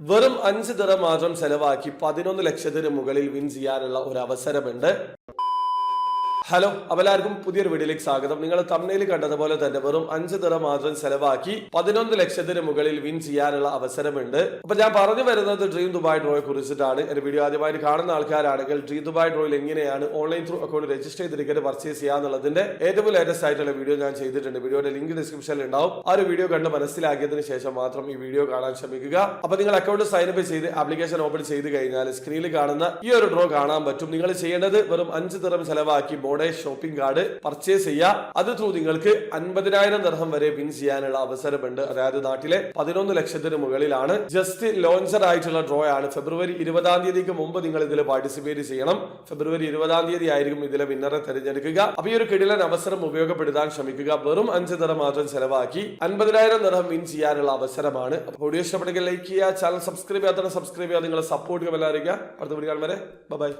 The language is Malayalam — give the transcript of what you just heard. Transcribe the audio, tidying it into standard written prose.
വെറും 5 ദിറം മാത്രം ചെലവാക്കി 11 ലക്ഷത്തിന് മുകളിൽ വിൻ ചെയ്യാനുള്ള ഒരു അവസരമുണ്ട്. ഹലോ, എല്ലാവർക്കും പുതിയൊരു വീഡിയോയിലേക്ക് സ്വാഗതം. നിങ്ങൾ തംബ്നെയിൽ കണ്ടതുപോലെ തന്നെ വെറും 5 ദിറം മാത്രം ചെലവാക്കി 11 ലക്ഷത്തിന് മുകളിൽ വിൻ ചെയ്യാനുള്ള അവസരമുണ്ട്. അപ്പൊ ഞാൻ പറഞ്ഞു വരുന്നത് ഡ്രീം ദുബായ് ഡ്രോയെ കുറിച്ചിട്ടാണ്. എന്റെ വീഡിയോ ആദ്യമായിട്ട് കാണുന്ന ആൾക്കാരാണെങ്കിൽ ഡ്രീം ദുബായ് ഡ്രോയിൽ എങ്ങനെയാണ് ഓൺലൈൻ ത്രൂ അക്കൗണ്ട് രജിസ്റ്റർ ചെയ്ത് ടിക്കറ്റ് പർച്ചേസ് ചെയ്യാന്നുള്ളതിന്റെ ഏറ്റവും ലേറ്റസ്റ്റ് ആയിട്ടുള്ള വീഡിയോ ഞാൻ ചെയ്തിട്ടുണ്ട്. വീഡിയോയുടെ ലിങ്ക് ഡിസ്ക്രിപ്ഷനിൽ ഉണ്ടാവും. ആ ഒരു വീഡിയോ കണ്ട് മനസ്സിലാക്കിയതിനു ശേഷം മാത്രം ഈ വീഡിയോ കാണാൻ ശ്രമിക്കുക. അപ്പൊ നിങ്ങൾ അക്കൗണ്ട് സൈനപ്പ് ചെയ്ത് ആപ്ലിക്കേഷൻ ഓപ്പൺ ചെയ്ത് കഴിഞ്ഞാൽ സ്ക്രീനിൽ കാണുന്ന ഈ ഒരു ഡ്രോ കാണാൻ പറ്റും. നിങ്ങൾ ചെയ്യേണ്ടത് വെറും 5 ദിറം ചെലവാക്കി ഷോപ്പിംഗ് കാർഡ് പർച്ചേസ് ചെയ്യുക. അത് ത്രൂ നിങ്ങൾക്ക് 50,000 ദിർഹം വരെ വിൻ ചെയ്യാനുള്ള അവസരമുണ്ട്. അതായത് നാട്ടിലെ 11 ലക്ഷത്തിന് മുകളിലാണ്. ജസ്റ്റ് ലോഞ്ചർ ആയിട്ടുള്ള ഡ്രോ ആണ്. ഫെബ്രുവരി 20-ാം തീയതിക്ക് മുമ്പ് നിങ്ങൾ ഇതിൽ പാർട്ടിസിപ്പേറ്റ് ചെയ്യണം. ഫെബ്രുവരി 20-ാം തീയതി ആയിരിക്കും ഇതിലെ വിന്നറെ തിരഞ്ഞെടുക്കുക. അപ്പൊ ഈ ഒരു കിടിലൻ അവസരം ഉപയോഗപ്പെടുത്താൻ ശ്രമിക്കുക. വെറും 5 ദിറം മാത്രം ചെലവാക്കി 50,000 ദിർഹം വിൻ ചെയ്യാനുള്ള അവസരമാണ്. വീഡിയോ ഇഷ്ടപ്പെടുക, ലൈക്ക് ചെയ്യുക, ചാനൽ സബ്സ്ക്രൈബ് ചെയ്യാത്ത സബ്സ്ക്രൈബ് ചെയ്യുക. നിങ്ങളെ സപ്പോർട്ട് എല്ലാവരും. അടുത്ത വീഡിയോ കാണും വരെ ബൈ.